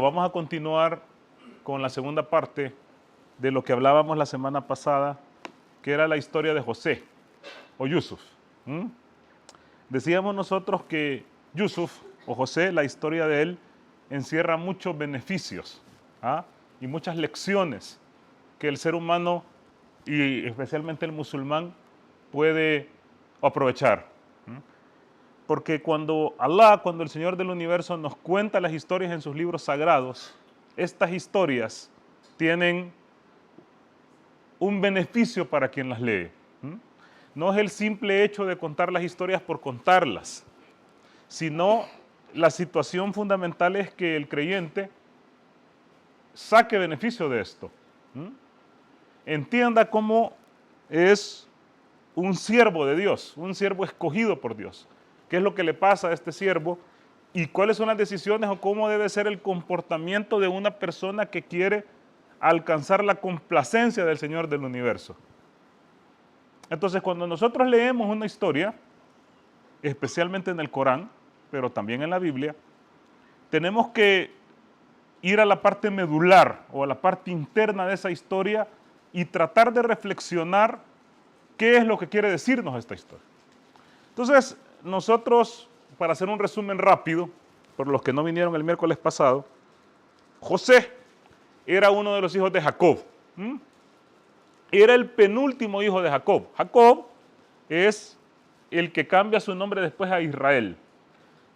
vamos a continuar con la segunda parte de lo que hablábamos la semana pasada, que era la historia de José o Yusuf. Decíamos nosotros que Yusuf o José, la historia de él, encierra muchos beneficios y muchas lecciones que el ser humano y especialmente el musulmán puede aprovechar. Porque cuando el Señor del universo nos cuenta las historias en sus libros sagrados, estas historias tienen un beneficio para quien las lee. No es el simple hecho de contar las historias por contarlas, sino la situación fundamental es que el creyente saque beneficio de esto. Entienda cómo es un siervo de Dios, un siervo escogido por Dios. ¿Qué es lo que le pasa a este siervo? ¿Y cuáles son las decisiones o cómo debe ser el comportamiento de una persona que quiere alcanzar la complacencia del Señor del universo? Entonces, cuando nosotros leemos una historia, especialmente en el Corán, pero también en la Biblia, tenemos que ir a la parte medular o a la parte interna de esa historia y tratar de reflexionar qué es lo que quiere decirnos esta historia. Entonces, nosotros, para hacer un resumen rápido, por los que no vinieron el miércoles pasado, José era uno de los hijos de Jacob. Era el penúltimo hijo de Jacob. Jacob es el que cambia su nombre después a Israel.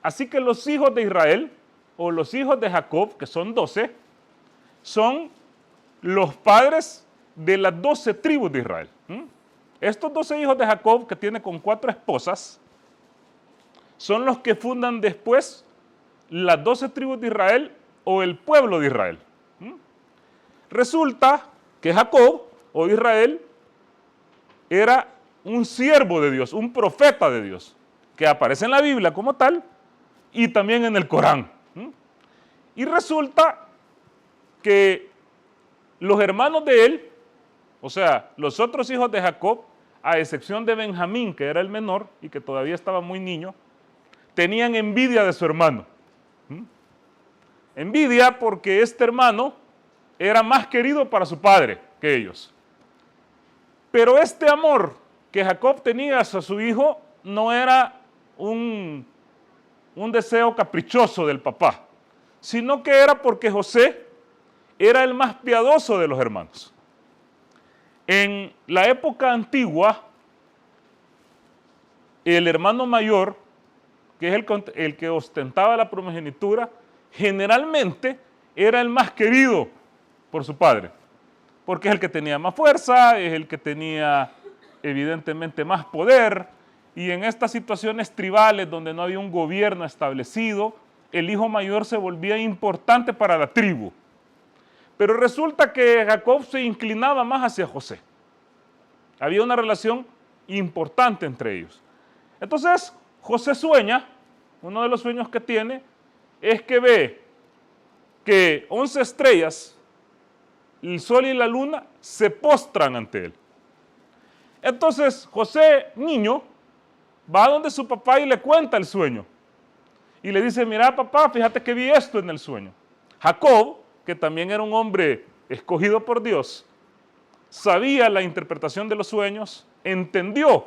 Así que los hijos de Israel, o los hijos de Jacob, que son 12, son los padres de las 12 tribus de Israel. Estos 12 hijos de Jacob, que tiene con 4 esposas, son los que fundan después las 12 tribus de Israel o el pueblo de Israel. Resulta que Jacob o Israel era un siervo de Dios, un profeta de Dios, que aparece en la Biblia como tal y también en el Corán. Y resulta que los hermanos de él, o sea, los otros hijos de Jacob, a excepción de Benjamín, que era el menor y que todavía estaba muy niño, tenían envidia de su hermano. Envidia porque este hermano era más querido para su padre que ellos. Pero este amor que Jacob tenía hacia su hijo no era un deseo caprichoso del papá, sino que era porque José era el más piadoso de los hermanos. En la época antigua, el hermano mayor, que es el que ostentaba la primogenitura, generalmente era el más querido por su padre, porque es el que tenía más fuerza, es el que tenía evidentemente más poder, y en estas situaciones tribales donde no había un gobierno establecido, el hijo mayor se volvía importante para la tribu. Pero resulta que Jacob se inclinaba más hacia José. Había una relación importante entre ellos. Entonces, José sueña, uno de los sueños que tiene, es que ve que 11 estrellas, el sol y la luna, se postran ante él. Entonces, José, niño, va a donde su papá y le cuenta el sueño. Y le dice, mira papá, fíjate que vi esto en el sueño. Jacob, que también era un hombre escogido por Dios, sabía la interpretación de los sueños, entendió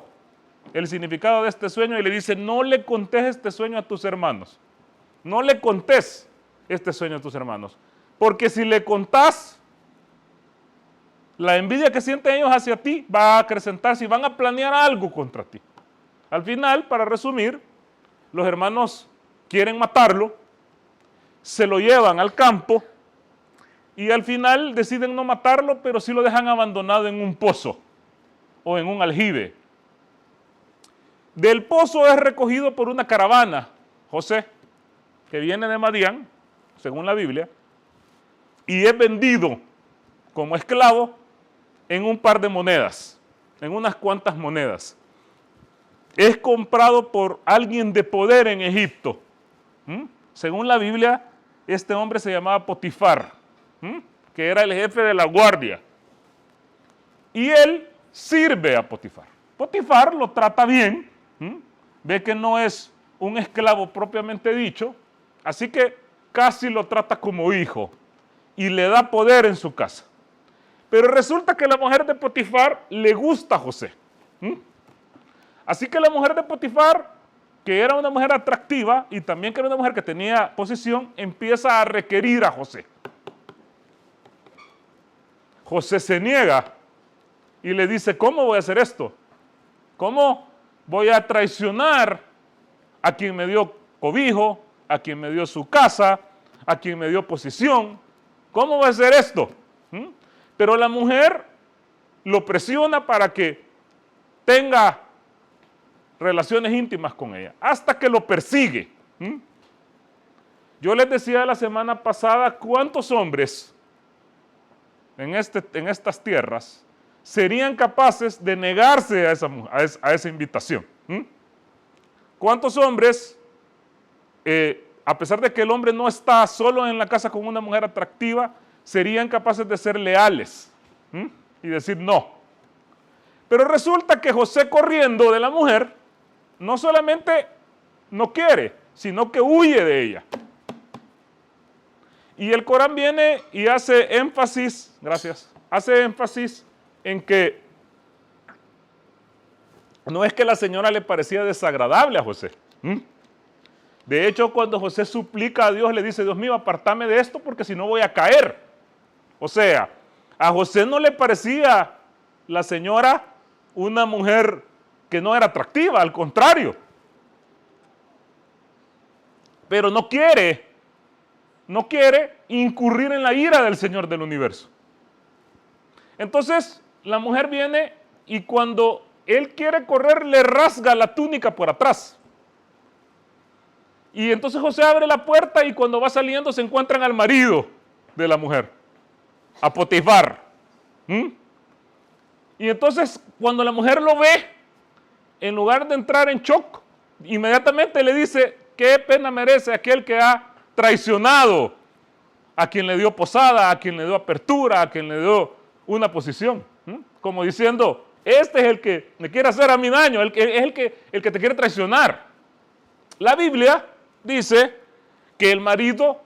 el significado de este sueño y le dice, no le contés este sueño a tus hermanos. No le contés este sueño a tus hermanos. Porque si le contás, la envidia que sienten ellos hacia ti va a acrecentarse y van a planear algo contra ti. Al final, para resumir, los hermanos quieren matarlo, se lo llevan al campo y al final deciden no matarlo, pero sí lo dejan abandonado en un pozo o en un aljibe. Del pozo es recogido por una caravana, José, que viene de Madián, según la Biblia, y es vendido como esclavo en un par de monedas, en unas cuantas monedas. Es comprado por alguien de poder en Egipto. Según la Biblia, este hombre se llamaba Potifar, que era el jefe de la guardia. Y él sirve a Potifar. Potifar lo trata bien, ve que no es un esclavo propiamente dicho, así que casi lo trata como hijo y le da poder en su casa. Pero resulta que la mujer de Potifar le gusta a José. Así que la mujer de Potifar, que era una mujer atractiva y también que era una mujer que tenía posición, empieza a requerir a José. José se niega y le dice, ¿cómo voy a hacer esto? ¿Cómo voy a traicionar a quien me dio cobijo, a quien me dio su casa, a quien me dio posición? ¿Cómo voy a hacer esto? Pero la mujer lo presiona para que tenga relaciones íntimas con ella, hasta que lo persigue. Yo les decía la semana pasada cuántos hombres en estas tierras serían capaces de negarse a esa invitación. ¿Cuántos hombres, a pesar de que el hombre no está solo en la casa con una mujer atractiva, serían capaces de ser leales y decir no? Pero resulta que José, corriendo de la mujer, no solamente no quiere, sino que huye de ella. Y el Corán viene y hace énfasis, hace énfasis en que no es que la señora le parecía desagradable a José. De hecho, cuando José suplica a Dios, le dice, Dios mío, apartame de esto porque si no voy a caer. O sea, a José no le parecía la señora una mujer que no era atractiva, al contrario. Pero no quiere incurrir en la ira del Señor del universo. Entonces, la mujer viene y cuando él quiere correr, le rasga la túnica por atrás. Y entonces José abre la puerta y cuando va saliendo se encuentran al marido de la mujer, a Potifar. Y entonces, cuando la mujer lo ve, en lugar de entrar en shock, inmediatamente le dice, qué pena merece aquel que ha traicionado a quien le dio posada, a quien le dio apertura, a quien le dio una posición. Como diciendo, este es el que me quiere hacer a mí daño, es el que te quiere traicionar. La Biblia dice que el marido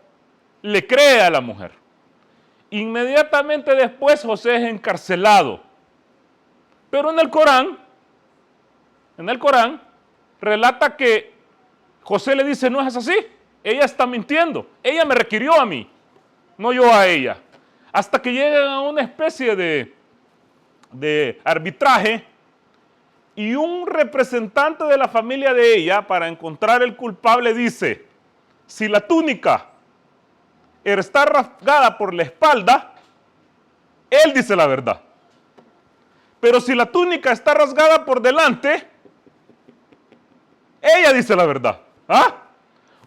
le cree a la mujer. Inmediatamente después José es encarcelado. Pero en el Corán relata que José le dice, no es así, ella está mintiendo, ella me requirió a mí, no yo a ella. Hasta que llegan a una especie de arbitraje y un representante de la familia de ella, para encontrar el culpable, dice, si la túnica está rasgada por la espalda, él dice la verdad. Pero si la túnica está rasgada por delante, ella dice la verdad.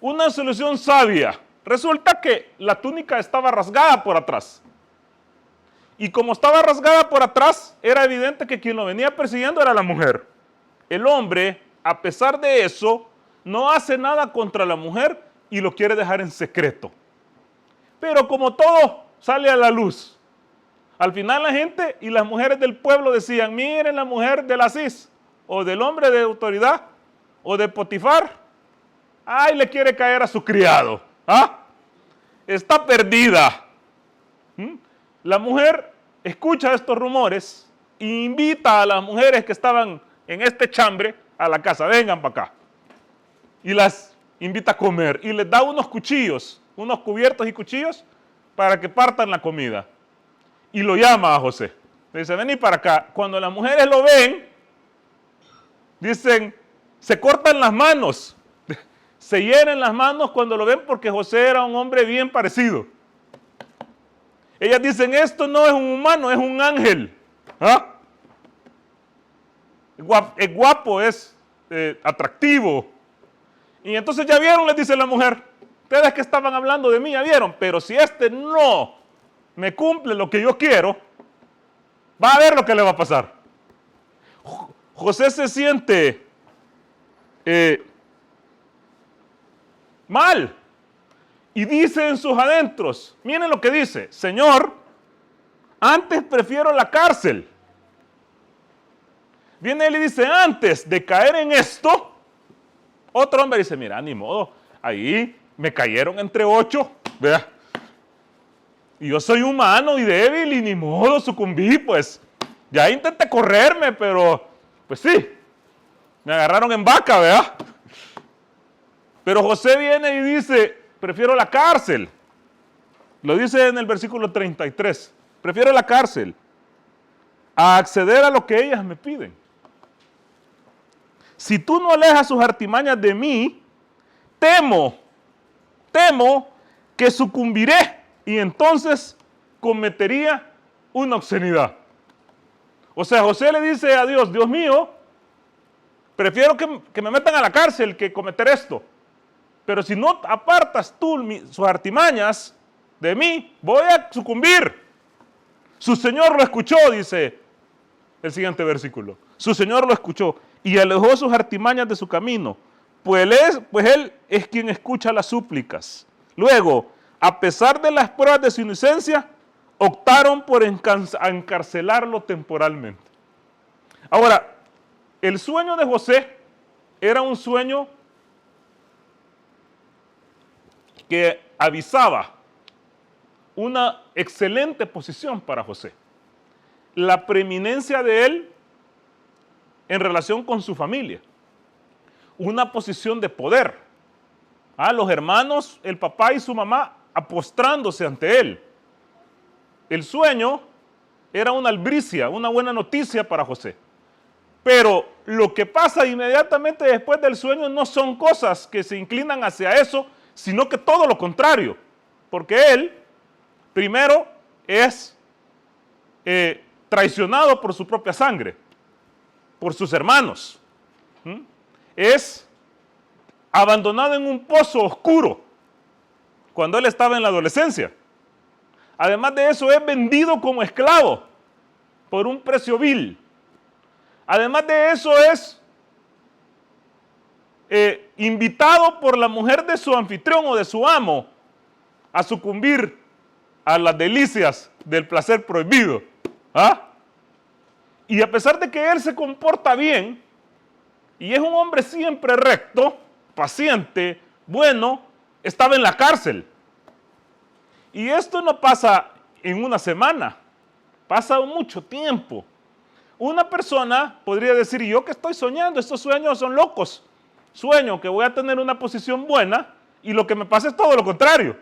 Una solución sabia. Resulta que la túnica estaba rasgada por atrás. Y como estaba rasgada por atrás, era evidente que quien lo venía persiguiendo era la mujer. El hombre, a pesar de eso, no hace nada contra la mujer y lo quiere dejar en secreto. Pero como todo sale a la luz, al final la gente y las mujeres del pueblo decían, miren la mujer del Asís, o del hombre de autoridad, o de Potifar, ay, le quiere caer a su criado. Está perdida. La mujer escucha estos rumores e invita a las mujeres que estaban en este chambre a la casa, vengan para acá. Y las invita a comer y les da unos cuchillos, unos cubiertos y cuchillos para que partan la comida. Y lo llama a José. Le dice, vení para acá. Cuando las mujeres lo ven, dicen, se cortan las manos. Se hieren las manos cuando lo ven porque José era un hombre bien parecido. Ellas dicen, esto no es un humano, es un ángel. Es guapo, es atractivo. Y entonces ya vieron, les dice la mujer, ustedes que estaban hablando de mí, ya vieron, pero si este no me cumple lo que yo quiero, va a ver lo que le va a pasar. José se siente mal y dice en sus adentros, miren lo que dice, Señor, antes prefiero la cárcel. Viene él y dice, antes de caer en esto, otro hombre dice, mira, ni modo, ahí me cayeron entre 8, vea. Y yo soy humano y débil y ni modo, sucumbí, pues. Ya intenté correrme, pero, pues sí, me agarraron en vaca, ¿verdad? Pero José viene y dice, prefiero la cárcel. Lo dice en el versículo 33. Prefiero la cárcel a acceder a lo que ellas me piden. Si tú no alejas sus artimañas de mí, temo que sucumbiré y entonces cometería una obscenidad. O sea, José le dice a Dios, Dios mío, prefiero que me metan a la cárcel que cometer esto. Pero si no apartas tú sus artimañas de mí, voy a sucumbir. Su Señor lo escuchó, dice el siguiente versículo. Su Señor lo escuchó y alejó sus artimañas de su camino, pues él es quien escucha las súplicas. Luego, a pesar de las pruebas de su inocencia, optaron por encarcelarlo temporalmente. Ahora, el sueño de José era un sueño que avisaba una excelente posición para José. La preeminencia de él en relación con su familia. Una posición de poder. Los hermanos, el papá y su mamá apostrándose ante él. El sueño era una albricia, una buena noticia para José. Pero lo que pasa inmediatamente después del sueño no son cosas que se inclinan hacia eso, sino que todo lo contrario. Porque él, primero, es traicionado por su propia sangre, por sus hermanos. Es abandonado en un pozo oscuro cuando él estaba en la adolescencia. Además de eso, es vendido como esclavo por un precio vil. Además de eso, es invitado por la mujer de su anfitrión o de su amo a sucumbir a las delicias del placer prohibido. Y a pesar de que él se comporta bien y es un hombre siempre recto, paciente, bueno, estaba en la cárcel. Y esto no pasa en una semana, pasa mucho tiempo. Una persona podría decir, yo que estoy soñando, estos sueños son locos. Sueño que voy a tener una posición buena y lo que me pasa es todo lo contrario.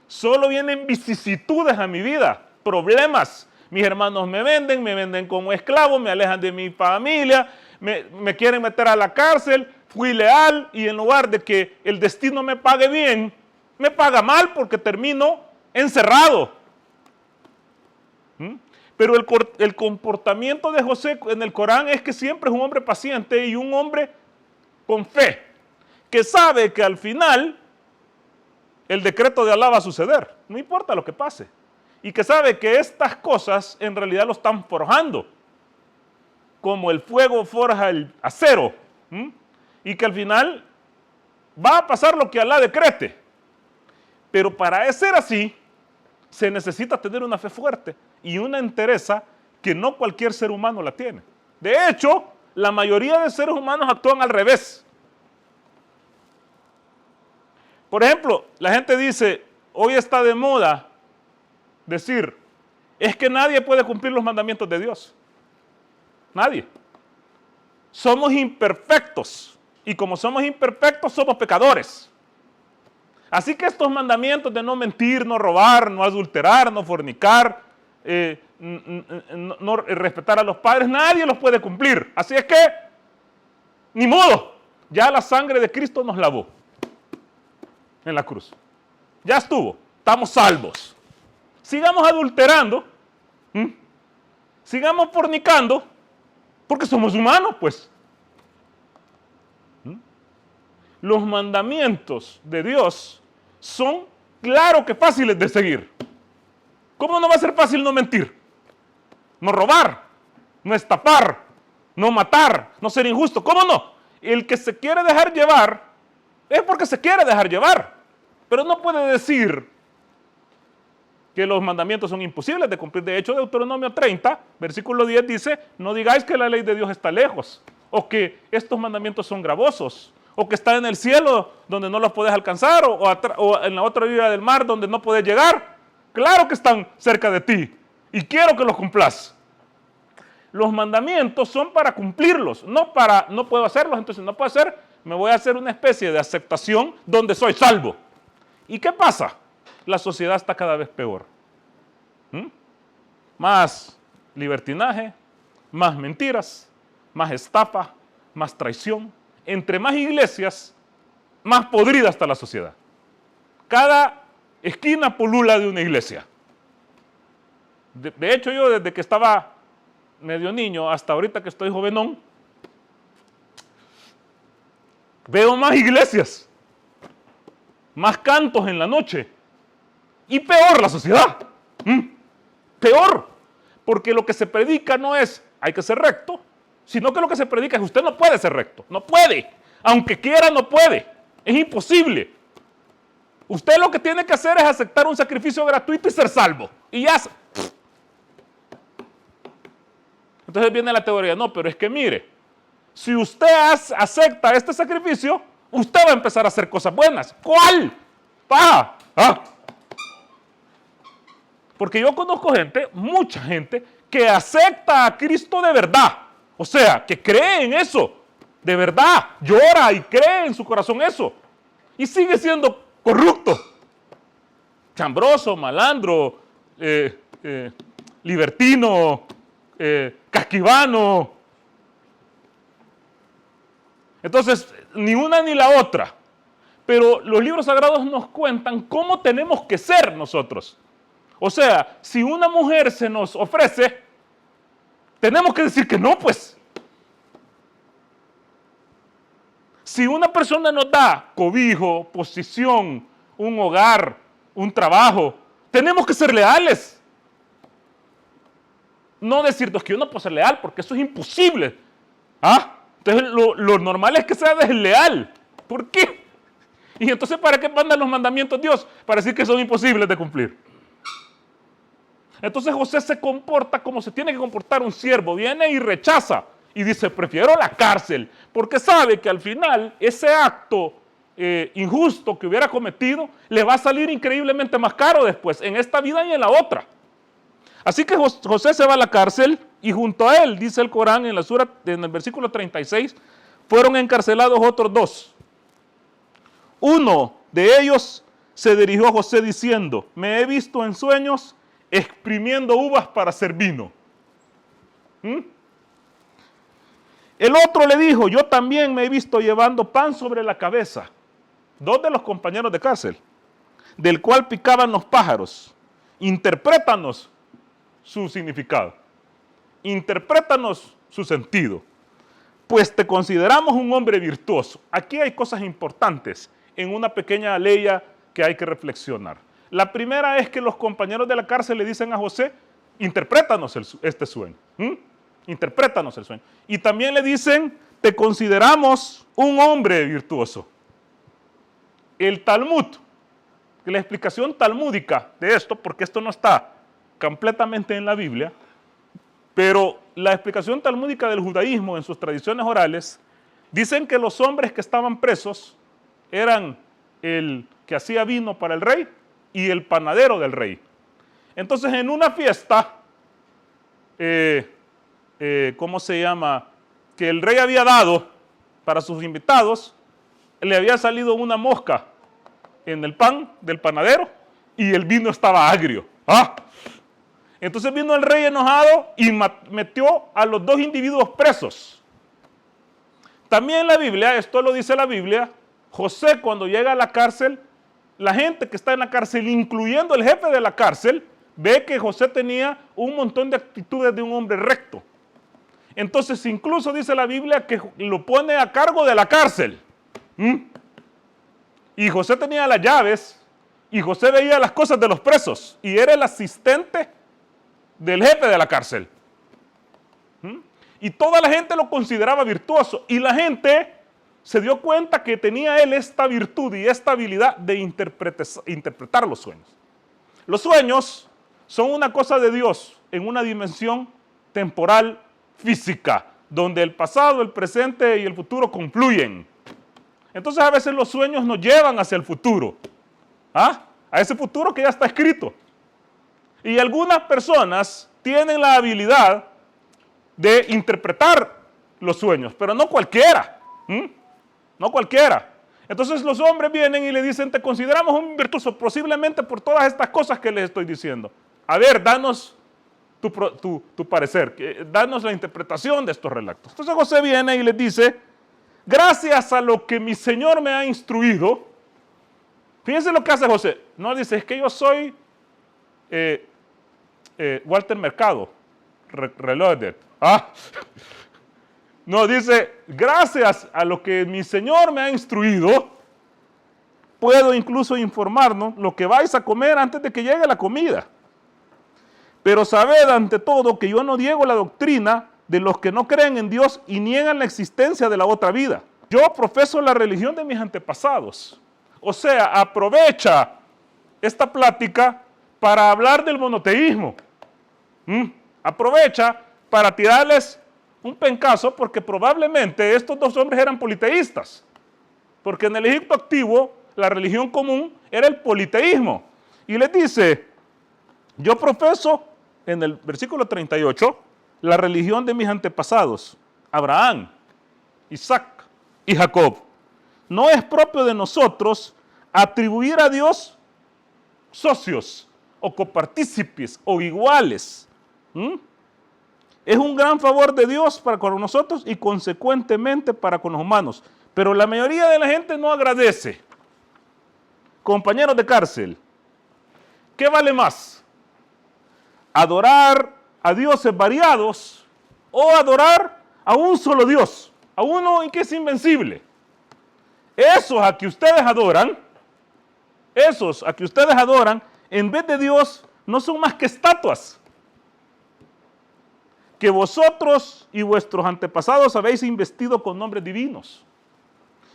Solo vienen vicisitudes a mi vida, problemas. Mis hermanos me venden como esclavo, me alejan de mi familia, me quieren meter a la cárcel, fui leal y en lugar de que el destino me pague bien, me paga mal porque termino encerrado. Pero el comportamiento de José en el Corán es que siempre es un hombre paciente y un hombre con fe, que sabe que al final el decreto de Alá va a suceder, no importa lo que pase. Y que sabe que estas cosas en realidad lo están forjando, como el fuego forja el acero, y que al final va a pasar lo que Alá decrete. Pero para ser así, se necesita tener una fe fuerte y una entereza que no cualquier ser humano la tiene. De hecho, la mayoría de seres humanos actúan al revés. Por ejemplo, la gente dice, hoy está de moda decir, es que nadie puede cumplir los mandamientos de Dios. Nadie. Somos imperfectos y como somos imperfectos somos pecadores. Así que estos mandamientos de no mentir, no robar, no adulterar, no fornicar, no respetar a los padres, nadie los puede cumplir. Así es que, ni modo, ya la sangre de Cristo nos lavó en la cruz. Ya estuvo, estamos salvos. Sigamos adulterando, sigamos fornicando, porque somos humanos, pues. Los mandamientos de Dios son, claro que fáciles de seguir. ¿Cómo no va a ser fácil no mentir? No robar, no estafar, no matar, no ser injusto. ¿Cómo no? El que se quiere dejar llevar es porque se quiere dejar llevar. Pero no puede decir que los mandamientos son imposibles de cumplir. De hecho, Deuteronomio 30, versículo 10 dice, no digáis que la ley de Dios está lejos, o que estos mandamientos son gravosos, o que están en el cielo donde no los puedes alcanzar, o en la otra orilla del mar donde no puedes llegar. Claro que están cerca de ti y quiero que los cumplas. Los mandamientos son para cumplirlos, no puedo hacerlos, entonces no puedo hacer, me voy a hacer una especie de aceptación donde soy salvo. ¿Y qué pasa? La sociedad está cada vez peor. Más libertinaje, más mentiras, más estafa, más traición. Entre más iglesias, más podrida está la sociedad. Cada esquina pulula de una iglesia. De hecho, yo desde que estaba medio niño hasta ahorita que estoy jovenón, veo más iglesias, más cantos en la noche y peor la sociedad. Peor, porque lo que se predica no es hay que ser recto, sino que lo que se predica es usted no puede ser recto, no puede, aunque quiera no puede, es imposible. Usted lo que tiene que hacer es aceptar un sacrificio gratuito y ser salvo, y ya. Entonces viene la teoría, no, pero es que mire, si usted acepta este sacrificio, usted va a empezar a hacer cosas buenas. ¿Cuál? Porque yo conozco gente, mucha gente, que acepta a Cristo de verdad. O sea, que cree en eso, de verdad, llora y cree en su corazón eso. Y sigue siendo corrupto, chambroso, malandro, libertino, casquivano. Entonces, ni una ni la otra. Pero los libros sagrados nos cuentan cómo tenemos que ser nosotros. O sea, si una mujer se nos ofrece, tenemos que decir que no, pues. Si una persona nos da cobijo, posición, un hogar, un trabajo, tenemos que ser leales. No decirnos que yo no puedo ser leal, porque eso es imposible. Entonces lo normal es que sea desleal. ¿Por qué? Y entonces, ¿para qué mandan los mandamientos Dios? Para decir que son imposibles de cumplir. Entonces José se comporta como se tiene que comportar un siervo. Viene y rechaza y dice, prefiero la cárcel, porque sabe que al final ese acto injusto que hubiera cometido le va a salir increíblemente más caro después, en esta vida y en la otra. Así que José se va a la cárcel y junto a él, dice el Corán en el versículo 36, fueron encarcelados otros dos. Uno de ellos se dirigió a José diciendo, me he visto en sueños exprimiendo uvas para hacer vino. El otro le dijo, yo también me he visto llevando pan sobre la cabeza. Dos de los compañeros de cárcel, del cual picaban los pájaros. Interprétanos su significado. Interprétanos su sentido. Pues te consideramos un hombre virtuoso. Aquí hay cosas importantes en una pequeña aleya que hay que reflexionar. La primera es que los compañeros de la cárcel le dicen a José, interprétanos este sueño. Interprétanos el sueño. Y también le dicen, te consideramos un hombre virtuoso. El Talmud, la explicación talmúdica de esto, porque esto no está completamente en la Biblia, pero la explicación talmúdica del judaísmo en sus tradiciones orales, dicen que los hombres que estaban presos eran el que hacía vino para el rey y el panadero del rey. Entonces, en una fiesta, ¿cómo se llama? Que el rey había dado para sus invitados, le había salido una mosca en el pan del panadero y el vino estaba agrio. Entonces vino el rey enojado y metió a los dos individuos presos. También la Biblia, esto lo dice la Biblia, José cuando llega a la cárcel, la gente que está en la cárcel, incluyendo el jefe de la cárcel, ve que José tenía un montón de actitudes de un hombre recto. Entonces incluso dice la Biblia que lo pone a cargo de la cárcel. Y José tenía las llaves y José veía las cosas de los presos y era el asistente del jefe de la cárcel. Y toda la gente lo consideraba virtuoso y la gente se dio cuenta que tenía él esta virtud y esta habilidad de interpretar los sueños. Los sueños son una cosa de Dios en una dimensión temporal física, donde el pasado, el presente y el futuro confluyen. Entonces a veces los sueños nos llevan hacia el futuro, ¿ah? A ese futuro que ya está escrito. Y algunas personas tienen la habilidad de interpretar los sueños, pero no cualquiera, no cualquiera. Entonces los hombres vienen y le dicen, te consideramos un virtuoso, posiblemente por todas estas cosas que les estoy diciendo. A ver, danos tu parecer, danos la interpretación de estos relatos. Entonces José viene y les dice, gracias a lo que mi Señor me ha instruido, fíjense lo que hace José. No dice, es que yo soy Walter Mercado, Reloaded. No, dice, gracias a lo que mi Señor me ha instruido, puedo incluso informarnos lo que vais a comer antes de que llegue la comida. Pero sabed ante todo que yo no niego la doctrina de los que no creen en Dios y niegan la existencia de la otra vida. Yo profeso la religión de mis antepasados. O sea, aprovecha esta plática para hablar del monoteísmo. Aprovecha para tirarles un pencazo porque probablemente estos dos hombres eran politeístas. Porque en el Egipto activo la religión común era el politeísmo. Y les dice, yo profeso en el versículo 38 la religión de mis antepasados, Abraham, Isaac y Jacob. No es propio de nosotros atribuir a Dios socios o copartícipes o iguales. Es un gran favor de Dios para con nosotros y consecuentemente para con los humanos. Pero la mayoría de la gente no agradece. Compañeros de cárcel, ¿qué vale más? ¿Adorar a dioses variados o adorar a un solo Dios? A uno y que es invencible. Esos a que ustedes adoran, en vez de Dios, no son más que estatuas que vosotros y vuestros antepasados habéis investido con nombres divinos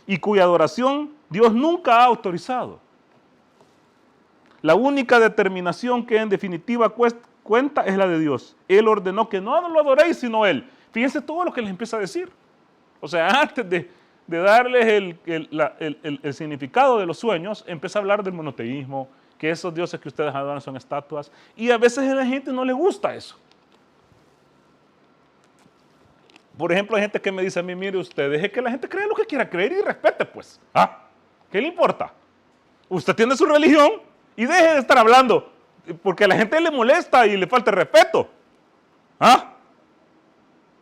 y cuya adoración Dios nunca ha autorizado. La única determinación que en definitiva cuenta es la de Dios. Él ordenó que no lo adoréis sino Él. Fíjense todo lo que les empieza a decir. O sea, antes de darles el significado de los sueños, empieza a hablar del monoteísmo, que esos dioses que ustedes adoran son estatuas, y a veces a la gente no le gusta eso. Por ejemplo, hay gente que me dice a mí, mire usted, deje que la gente crea lo que quiera creer y respete, pues. ¿Qué le importa? Usted tiene su religión y deje de estar hablando, porque a la gente le molesta y le falta el respeto.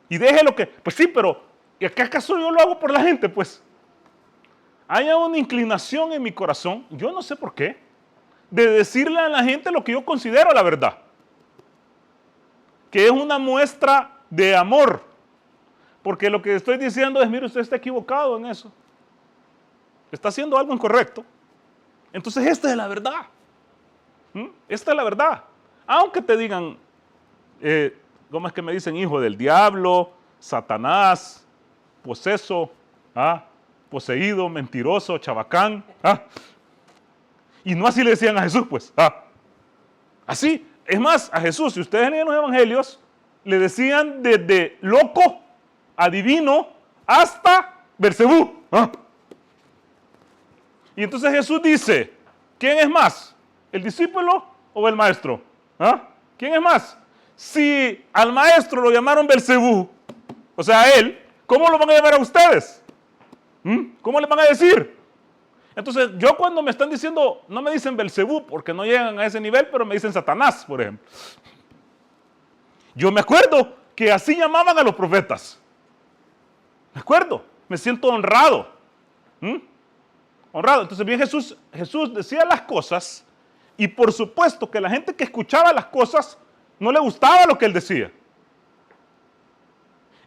Y deje lo que, pues sí, pero ¿y qué acaso yo lo hago por la gente? Pues hay una inclinación en mi corazón, yo no sé por qué, de decirle a la gente lo que yo considero la verdad, que es una muestra de amor, porque lo que estoy diciendo es, mire, usted está equivocado en eso, está haciendo algo incorrecto, entonces esta es la verdad, esta es la verdad, aunque te digan, ¿cómo es que me dicen? Hijo del diablo, Satanás, poseso, poseído, mentiroso, chabacán, y no así le decían a Jesús, pues, así, es más, a Jesús, si ustedes leen los evangelios, le decían desde loco, adivino, hasta Belcebú. Y entonces Jesús dice, ¿quién es más? ¿El discípulo o el maestro? ¿Quién es más? Si al maestro lo llamaron Belcebú, o sea, a él, ¿cómo lo van a llamar a ustedes? ¿Cómo le van a decir? Entonces, yo cuando me están diciendo, no me dicen Belcebú, porque no llegan a ese nivel, pero me dicen Satanás, por ejemplo. Yo me acuerdo que así llamaban a los profetas. Me acuerdo, me siento honrado. Honrado. Entonces, bien, Jesús decía las cosas, y por supuesto que la gente que escuchaba las cosas no le gustaba lo que él decía.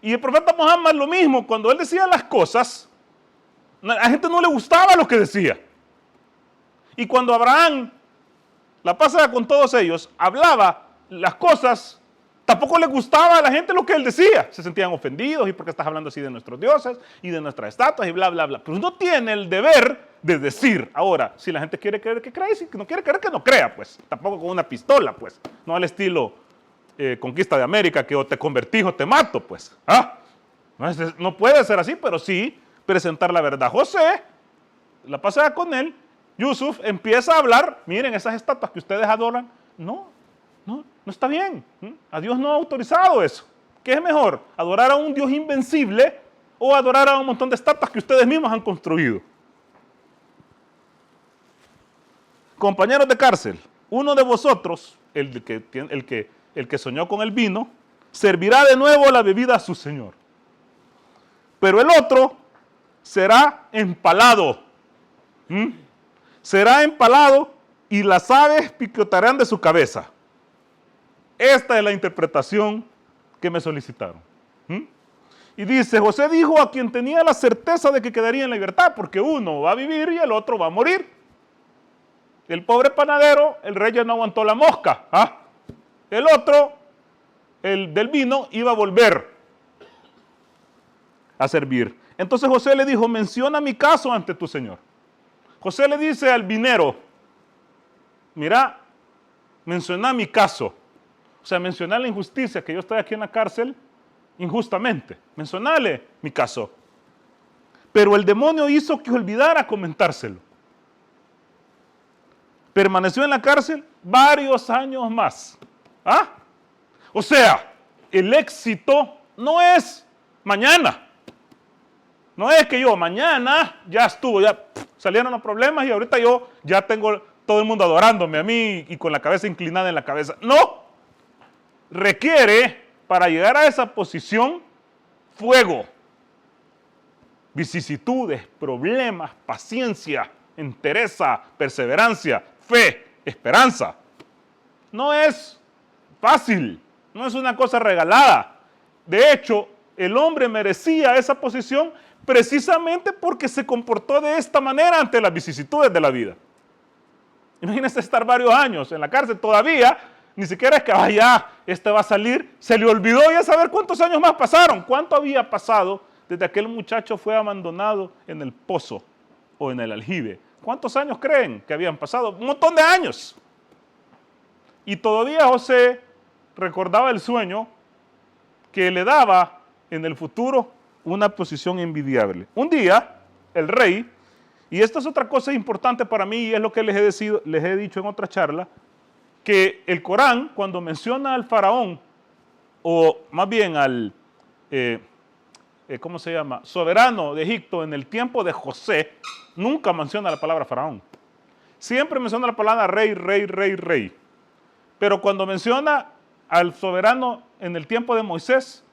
Y el profeta Muhammad lo mismo, cuando él decía las cosas, a la gente no le gustaba lo que decía. Y cuando Abraham, la pasaba con todos ellos, hablaba las cosas, tampoco le gustaba a la gente lo que él decía. Se sentían ofendidos, y porque estás hablando así de nuestros dioses y de nuestras estatuas y bla, bla, bla. Pero uno tiene el deber de decir. Ahora, si la gente quiere creer, que crea, y si no quiere creer, que no crea, pues. Tampoco con una pistola, pues. No al estilo Conquista de América, que o te convertís o te mato, pues. No puede ser así, pero sí presentar la verdad. José la pasea con él, Yusuf empieza a hablar, miren esas estatuas que ustedes adoran, no está bien, a Dios no ha autorizado eso. ¿Qué es mejor, adorar a un Dios invencible o adorar a un montón de estatuas que ustedes mismos han construido? Compañeros de cárcel, uno de vosotros, el que soñó con el vino, servirá de nuevo la bebida a su señor. Pero el otro será empalado. Será empalado y las aves picotearán de su cabeza. Esta es la interpretación que me solicitaron. Y dice, José dijo a quien tenía la certeza de que quedaría en libertad, porque uno va a vivir y el otro va a morir. El pobre panadero, el rey ya no aguantó la mosca. El otro, el del vino, iba a volver a servir. Entonces José le dijo, menciona mi caso ante tu señor. José le dice al vinero, mira, menciona mi caso. O sea, menciona la injusticia, que yo estoy aquí en la cárcel injustamente. Mencionale mi caso. Pero el demonio hizo que olvidara comentárselo. Permaneció en la cárcel varios años más. O sea, el éxito no es mañana. No es que yo mañana ya estuvo, ya salieron los problemas y ahorita yo ya tengo todo el mundo adorándome a mí y con la cabeza inclinada en la cabeza. No. Requiere, para llegar a esa posición, fuego, vicisitudes, problemas, paciencia, entereza, perseverancia, fe, esperanza. No es fácil, no es una cosa regalada. De hecho, el hombre merecía esa posición precisamente porque se comportó de esta manera ante las vicisitudes de la vida. Imagínense estar varios años en la cárcel todavía, ni siquiera es que vaya, este va a salir, se le olvidó ya saber cuántos años más pasaron, cuánto había pasado desde aquel muchacho fue abandonado en el pozo o en el aljibe. ¿Cuántos años creen que habían pasado? Un montón de años. Y todavía José recordaba el sueño que le daba en el futuro una posición envidiable. Un día, el rey, y esta es otra cosa importante para mí y es lo que les he dicho en otra charla, que el Corán, cuando menciona al faraón, o más bien al, ¿cómo se llama?, soberano de Egipto en el tiempo de José, nunca menciona la palabra faraón. Siempre menciona la palabra rey, rey, rey, rey. Pero cuando menciona al soberano en el tiempo de Moisés,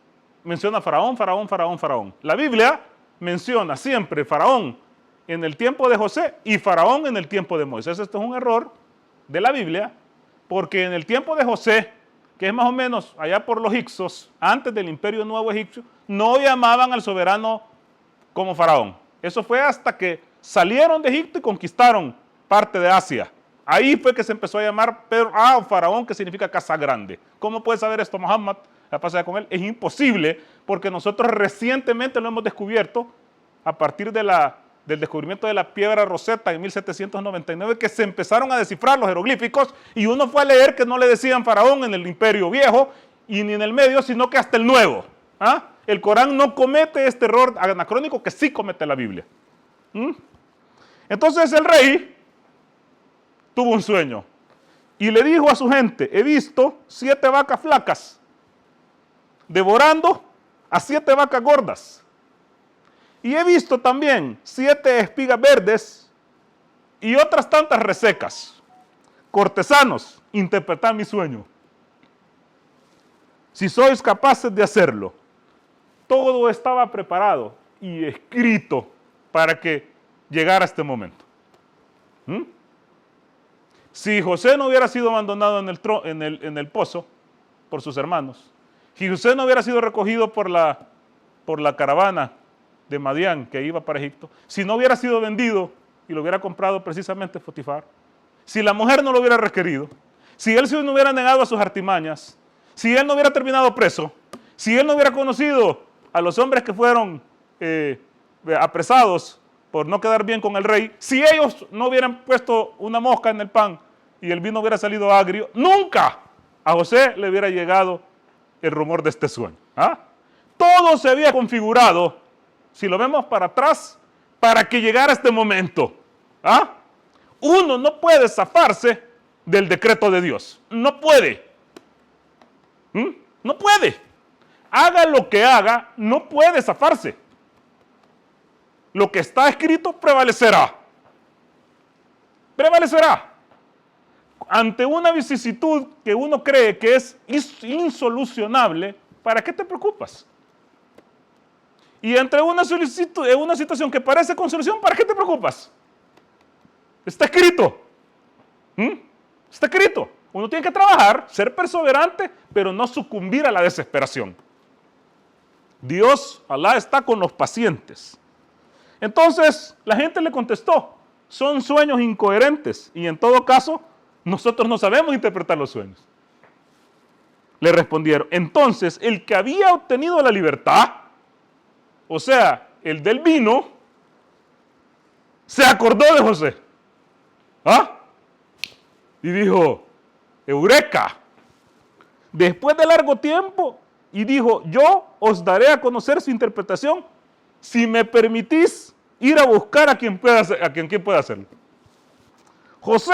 menciona faraón, faraón, faraón, faraón. La Biblia menciona siempre faraón en el tiempo de José y faraón en el tiempo de Moisés. Esto es un error de la Biblia, porque en el tiempo de José, que es más o menos allá por los Hicsos, antes del Imperio Nuevo Egipcio, no llamaban al soberano como faraón. Eso fue hasta que salieron de Egipto y conquistaron parte de Asia. Ahí fue que se empezó a llamar faraón, que significa casa grande. ¿Cómo puede saber esto Muhammad? La pasada con él. Es imposible, porque nosotros recientemente lo hemos descubierto a partir del descubrimiento de la piedra Rosetta en 1799, que se empezaron a descifrar los jeroglíficos y uno fue a leer que no le decían faraón en el Imperio Viejo y ni en el Medio, sino que hasta el Nuevo. El Corán no comete este error anacrónico que sí comete la Biblia. Entonces el rey tuvo un sueño y le dijo a su gente, he visto 7 vacas flacas devorando a 7 vacas gordas. Y he visto también 7 espigas verdes y otras tantas resecas. Cortesanos, interpretad mi sueño. Si sois capaces de hacerlo. Todo estaba preparado y escrito para que llegara este momento. Si José no hubiera sido abandonado en el pozo por sus hermanos, si José no hubiera sido recogido por la caravana de Madián que iba para Egipto, si no hubiera sido vendido y lo hubiera comprado precisamente Potifar, si la mujer no lo hubiera requerido, si él se no hubiera negado a sus artimañas, si él no hubiera terminado preso, si él no hubiera conocido a los hombres que fueron apresados por no quedar bien con el rey, si ellos no hubieran puesto una mosca en el pan y el vino hubiera salido agrio, nunca a José le hubiera llegado el rumor de este sueño. Todo se había configurado, si lo vemos para atrás, para que llegara este momento. ¿Ah? Uno no puede zafarse del decreto de Dios. No puede. No puede. Haga lo que haga, no puede zafarse. Lo que está escrito prevalecerá. Prevalecerá. Ante una vicisitud que uno cree que es insolucionable, ¿para qué te preocupas? Y entre una situación que parece con solución, ¿para qué te preocupas? Está escrito. Está escrito. Uno tiene que trabajar, ser perseverante, pero no sucumbir a la desesperación. Dios, Alá, está con los pacientes. Entonces, la gente le contestó, son sueños incoherentes y en todo caso, nosotros no sabemos interpretar los sueños. Le respondieron, entonces, el que había obtenido la libertad, o sea, el del vino, se acordó de José. ¿Ah? Y dijo, Eureka. Después de largo tiempo, y dijo, yo os daré a conocer su interpretación si me permitís ir a buscar a quien pueda hacerlo. José,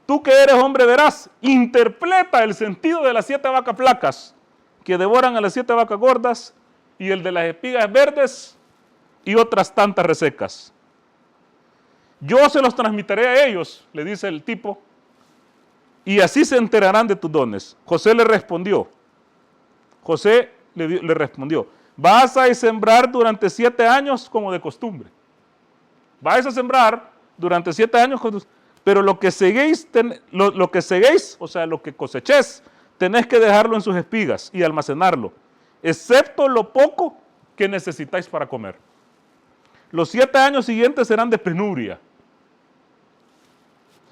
tú que eres hombre veraz, interpreta el sentido de las 7 vacas flacas que devoran a las 7 vacas gordas y el de las espigas verdes y otras tantas resecas. Yo se los transmitiré a ellos, le dice el tipo, y así se enterarán de tus dones. José le respondió, vas a sembrar durante 7 años como de costumbre. Vas a sembrar durante 7 años, pero lo que seguéis, o sea, lo que cosechéis, tenés que dejarlo en sus espigas y almacenarlo, excepto lo poco que necesitáis para comer. Los 7 años siguientes serán de penuria.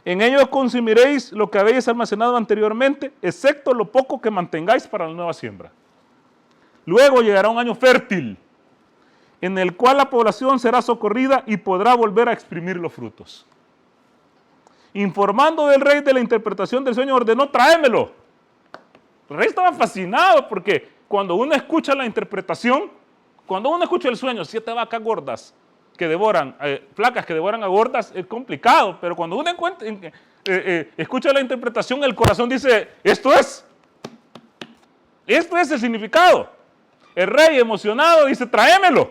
En ellos consumiréis lo que habéis almacenado anteriormente, excepto lo poco que mantengáis para la nueva siembra. Luego llegará un año fértil, en el cual la población será socorrida y podrá volver a exprimir los frutos. Informando del rey de la interpretación del sueño, ordenó, tráemelo. El rey estaba fascinado porque cuando uno escucha la interpretación, cuando uno escucha el sueño, 7 vacas gordas que devoran, flacas que devoran a gordas, es complicado, pero cuando uno escucha la interpretación, el corazón dice, esto es el significado. El rey emocionado dice, tráemelo.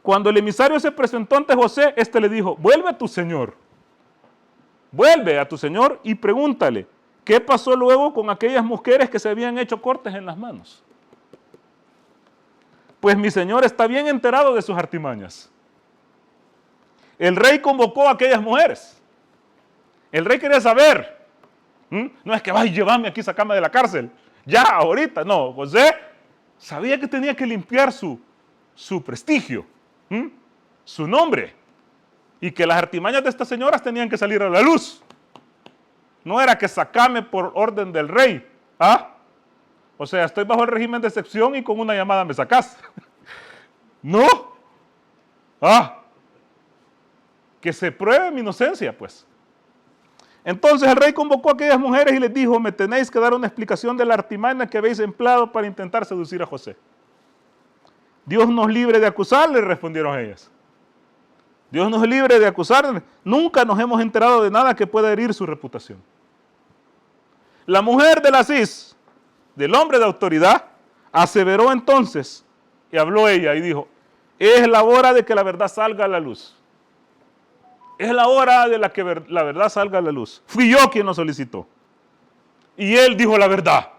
Cuando el emisario se presentó ante José, éste le dijo, vuelve a tu señor y pregúntale, ¿qué pasó luego con aquellas mujeres que se habían hecho cortes en las manos? Pues mi señor está bien enterado de sus artimañas. El rey convocó a aquellas mujeres. El rey quería saber. No es que vaya, llévame aquí, sacame de la cárcel. Ya, ahorita. No, José sabía que tenía que limpiar su prestigio, su nombre. Y que las artimañas de estas señoras tenían que salir a la luz. No era que sacame por orden del rey. O sea, estoy bajo el régimen de excepción y con una llamada me sacás. No. Que se pruebe mi inocencia, pues. Entonces el rey convocó a aquellas mujeres y les dijo, me tenéis que dar una explicación de la artimaña que habéis empleado para intentar seducir a José. Dios nos libre de acusarle, respondieron ellas. Dios nos libre de acusarle. Nunca nos hemos enterado de nada que pueda herir su reputación. La mujer del Asís, del hombre de autoridad, aseveró entonces, y habló ella y dijo, es la hora de que la verdad salga a la luz. Es la hora de la que la verdad salga a la luz. Fui yo quien lo solicitó. Y él dijo la verdad.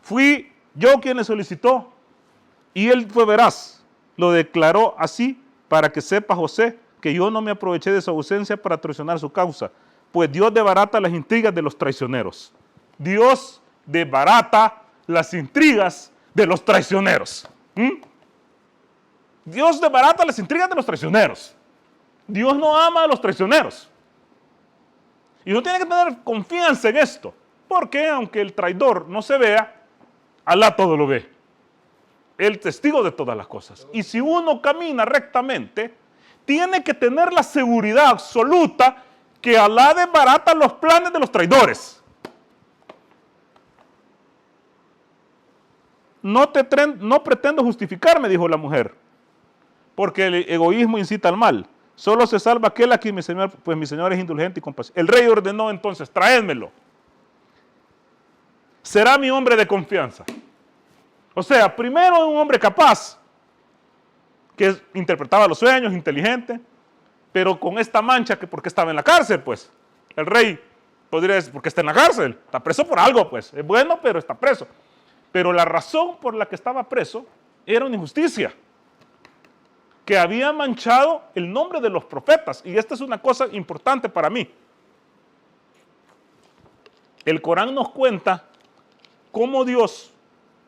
Fui yo quien le solicitó. Y él fue veraz. Lo declaró así para que sepa José que yo no me aproveché de su ausencia para traicionar su causa. Pues Dios desbarata las intrigas de los traicioneros. Dios desbarata las intrigas de los traicioneros. Dios desbarata las intrigas de los traicioneros. Dios no ama a los traicioneros. Y uno tiene que tener confianza en esto. Porque aunque el traidor no se vea, Alá todo lo ve. El testigo de todas las cosas. Y si uno camina rectamente, tiene que tener la seguridad absoluta que Alá desbarata los planes de los traidores. No pretendo justificarme, dijo la mujer, porque el egoísmo incita al mal. Solo se salva aquel a quien mi Señor, pues mi Señor es indulgente y compasivo. El rey ordenó entonces, traédmelo. Será mi hombre de confianza. O sea, primero un hombre capaz, que interpretaba los sueños, inteligente, pero con esta mancha que porque estaba en la cárcel, pues. El rey podría decir, porque está en la cárcel, está preso por algo, pues. Es bueno, pero está preso. Pero la razón por la que estaba preso era una injusticia, que había manchado el nombre de los profetas. Y esta es una cosa importante para mí. El Corán nos cuenta cómo Dios,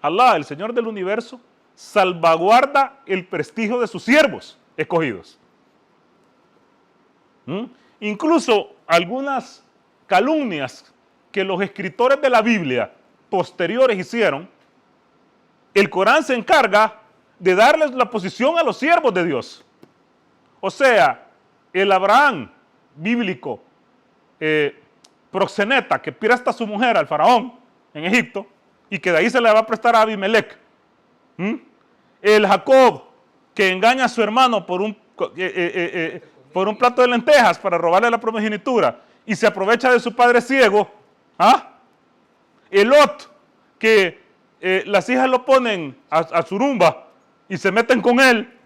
Alá, el Señor del universo, salvaguarda el prestigio de sus siervos escogidos. Incluso algunas calumnias que los escritores de la Biblia posteriores hicieron, el Corán se encarga de darles la posición a los siervos de Dios. O sea, el Abraham bíblico, proxeneta, que presta a su mujer al faraón en Egipto, y que de ahí se le va a prestar a Abimelech. El Jacob, que engaña a su hermano por un plato de lentejas para robarle la primogenitura, y se aprovecha de su padre ciego. El Lot, que las hijas lo ponen a surumba y se meten con él.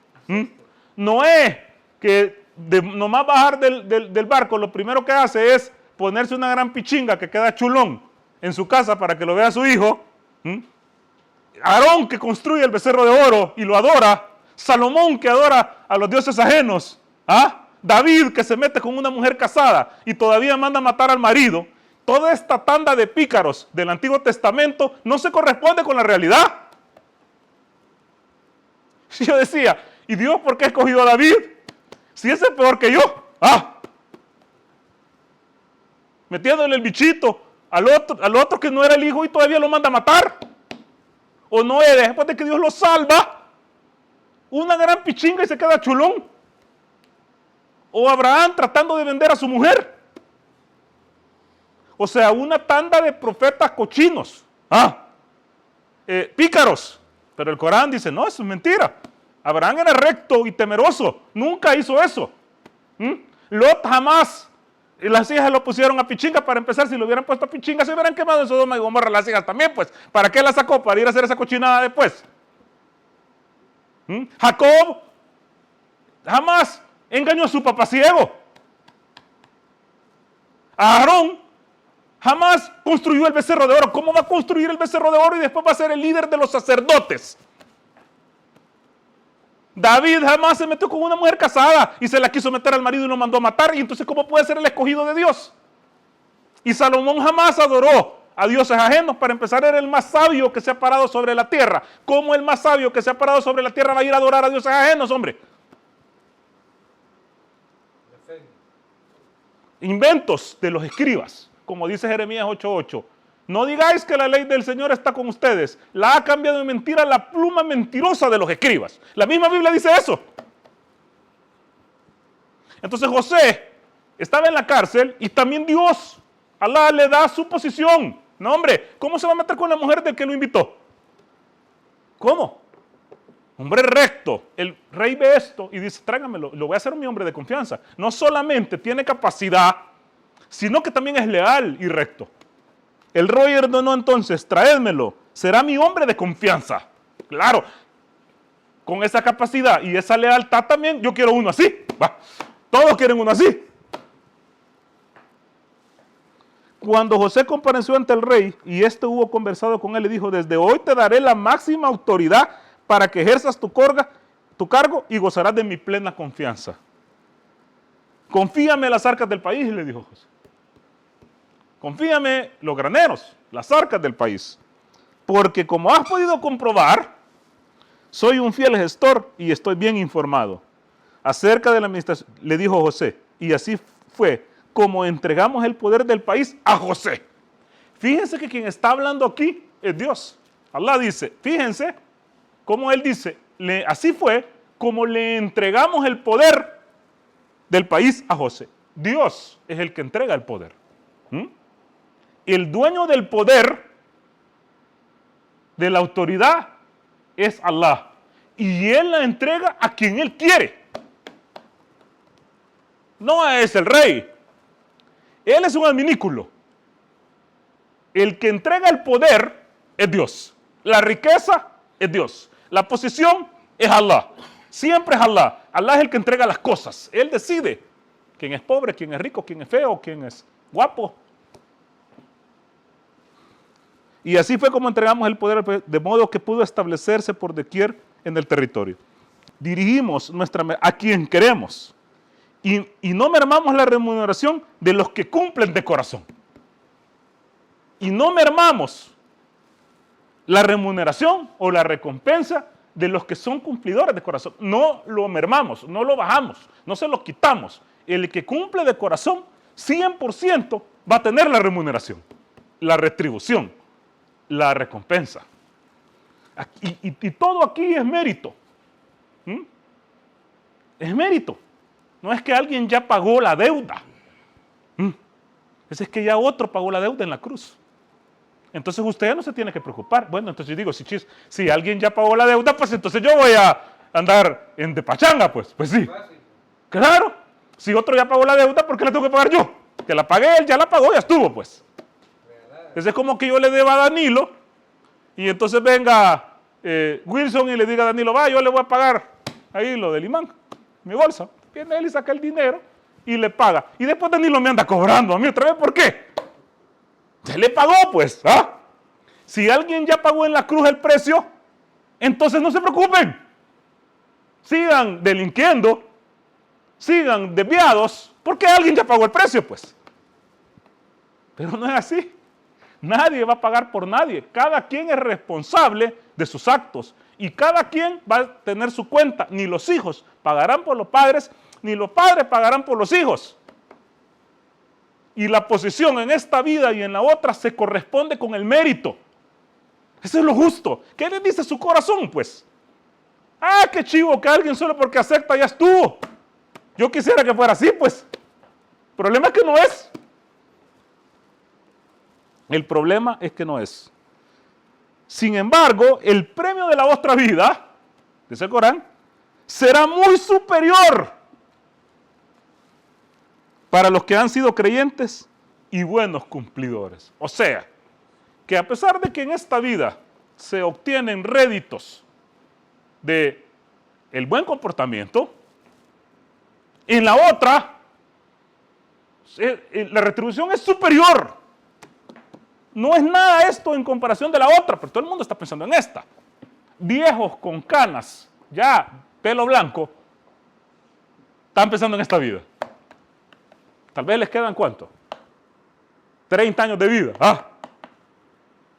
Noé, que nomás bajar del barco, lo primero que hace es ponerse una gran pichinga que queda chulón en su casa para que lo vea su hijo. Aarón, que construye el becerro de oro y lo adora. Salomón, que adora a los dioses ajenos. David, que se mete con una mujer casada y todavía manda a matar al marido. Toda esta tanda de pícaros del Antiguo Testamento no se corresponde con la realidad. Yo decía, ¿y Dios por qué ha escogido a David? Si ese es peor que yo. Metiéndole el bichito al otro que no era el hijo y todavía lo manda a matar. O Noé, después de que Dios lo salva, una gran pichinga y se queda chulón. O Abraham tratando de vender a su mujer. O sea, una tanda de profetas cochinos. Pícaros. Pero el Corán dice, no, eso es mentira. Abraham era recto y temeroso. Nunca hizo eso. Lot jamás. Y las hijas lo pusieron a pichinga. Para empezar, si lo hubieran puesto a pichinga, se hubieran quemado en Sodoma y Gomorra las hijas también, pues. ¿Para qué la sacó? Para ir a hacer esa cochinada después. Jacob jamás engañó a su papá ciego. Aarón jamás construyó el becerro de oro. ¿Cómo va a construir el becerro de oro y después va a ser el líder de los sacerdotes? David jamás se metió con una mujer casada y se la quiso meter al marido y lo mandó a matar. Y entonces, ¿cómo puede ser el escogido de Dios? Y Salomón jamás adoró a dioses ajenos. Para empezar, era el más sabio que se ha parado sobre la tierra. ¿Cómo el más sabio que se ha parado sobre la tierra va a ir a adorar a dioses ajenos, hombre? Inventos de los escribas, como dice Jeremías 8:8. No digáis que la ley del Señor está con ustedes. La ha cambiado en mentira la pluma mentirosa de los escribas. La misma Biblia dice eso. Entonces José estaba en la cárcel y también Dios, Alá, le da su posición. No, hombre, ¿cómo se va a meter con la mujer del que lo invitó? ¿Cómo? Hombre recto. El rey ve esto y dice, tráigamelo, lo voy a hacer mi hombre de confianza. No solamente tiene capacidad, sino que también es leal y recto. El rey ordenó entonces, traédmelo, será mi hombre de confianza. Claro, con esa capacidad y esa lealtad también, yo quiero uno así. Todos quieren uno así. Cuando José compareció ante el rey y éste hubo conversado con él, le dijo, desde hoy te daré la máxima autoridad para que ejerzas tu cargo y gozarás de mi plena confianza. Confíame las arcas del país, le dijo José. Confíame los graneros, las arcas del país. Porque como has podido comprobar, soy un fiel gestor y estoy bien informado. Acerca de la administración, le dijo José, y así fue como entregamos el poder del país a José. Fíjense que quien está hablando aquí es Dios. Alá dice, fíjense cómo él dice, así fue como le entregamos el poder del país a José. Dios es el que entrega el poder. El dueño del poder, de la autoridad, es Alá. y Él la entrega a quien Él quiere. No es el rey. Él es un adminículo. El que entrega el poder es Dios. La riqueza es Dios. La posición es Allah. Siempre es Allah. Allah es el que entrega las cosas. Él decide quién es pobre, quién es rico, quién es feo, quién es guapo. Y así fue como entregamos el poder, de modo que pudo establecerse por doquier en el territorio. Dirigimos a quien queremos y no mermamos la remuneración de los que cumplen de corazón. Y no mermamos la remuneración o la recompensa de los que son cumplidores de corazón. No lo mermamos, no lo bajamos, no se lo quitamos. El que cumple de corazón, 100% va a tener la remuneración, la retribución, la recompensa. Y todo aquí es mérito. Es mérito. No es que alguien ya pagó la deuda. Es que ya otro pagó la deuda en la cruz. Entonces usted ya no se tiene que preocupar. Bueno, entonces yo digo, si alguien ya pagó la deuda, pues entonces yo voy a andar en de pachanga, pues sí. Claro, si otro ya pagó la deuda, ¿por qué la tengo que pagar yo? Que la pagué él, ya la pagó, ya estuvo, pues. Entonces es como que yo le deba a Danilo, y entonces venga Wilson y le diga a Danilo, va, yo le voy a pagar ahí lo del imán, mi bolsa. Viene él y saca el dinero y le paga. Y después Danilo me anda cobrando a mí otra vez, ¿por qué? Se le pagó, pues. Si alguien ya pagó en la cruz el precio, entonces no se preocupen. Sigan delinquiendo, sigan desviados, porque alguien ya pagó el precio, pues. Pero no es así. Nadie va a pagar por nadie. Cada quien es responsable de sus actos. Y cada quien va a tener su cuenta. Ni los hijos pagarán por los padres, ni los padres pagarán por los hijos. Y la posición en esta vida y en la otra se corresponde con el mérito. Eso es lo justo. ¿Qué le dice su corazón, pues? Qué chivo que alguien solo porque acepta ya estuvo. Yo quisiera que fuera así, pues. El problema es que no es. El problema es que no es. Sin embargo, el premio de la otra vida, dice el Corán, será muy superior para los que han sido creyentes y buenos cumplidores. O sea, que a pesar de que en esta vida se obtienen réditos de el buen comportamiento, en la otra la retribución es superior. No es nada esto en comparación de la otra, pero todo el mundo está pensando en esta. Viejos con canas, ya pelo blanco, están pensando en esta vida. Tal vez les quedan ¿cuánto? 30 años de vida.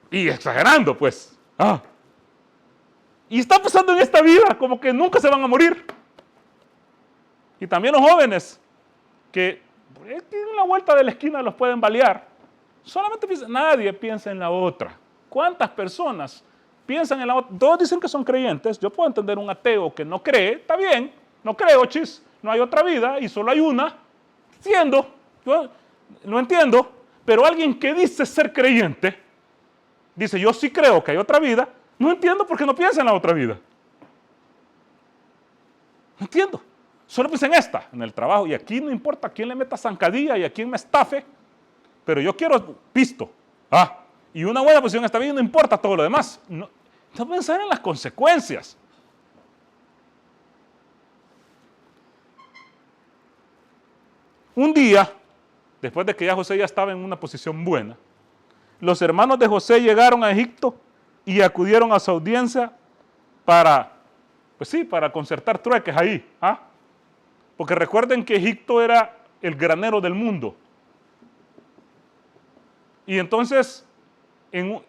Y exagerando, pues. Y están pensando en esta vida como que nunca se van a morir. Y también los jóvenes que en la vuelta de la esquina los pueden balear. Solamente nadie piensa en la otra. ¿Cuántas personas piensan en la otra? Todos dicen que son creyentes. Yo puedo entender un ateo que no cree. Está bien, no creo, no hay otra vida y solo hay una. Yo no entiendo, pero alguien que dice ser creyente, dice yo sí creo que hay otra vida, no entiendo por qué no piensa en la otra vida. No entiendo. Solo piensa en esta, en el trabajo, y aquí no importa a quién le meta zancadilla y a quién me estafe, pero yo quiero pisto. Y una buena posición en esta vida, no importa todo lo demás. No pensar en las consecuencias. Un día, después de que ya José ya estaba en una posición buena, los hermanos de José llegaron a Egipto y acudieron a su audiencia para concertar trueques ahí. Porque recuerden que Egipto era el granero del mundo. Y entonces, en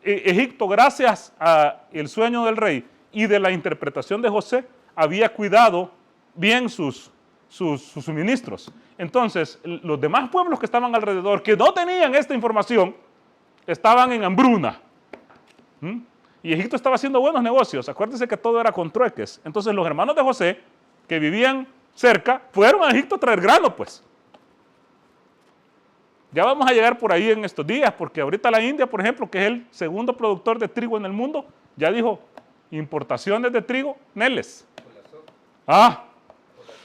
Egipto, gracias al sueño del rey y de la interpretación de José, había cuidado bien sus suministros. Entonces, los demás pueblos que estaban alrededor, que no tenían esta información, estaban en hambruna. Y Egipto estaba haciendo buenos negocios. Acuérdense que todo era con trueques. Entonces, los hermanos de José, que vivían cerca, fueron a Egipto a traer grano, pues. Ya vamos a llegar por ahí en estos días, porque ahorita la India, por ejemplo, que es el segundo productor de trigo en el mundo, ya dijo, importaciones de trigo, neles. Ah,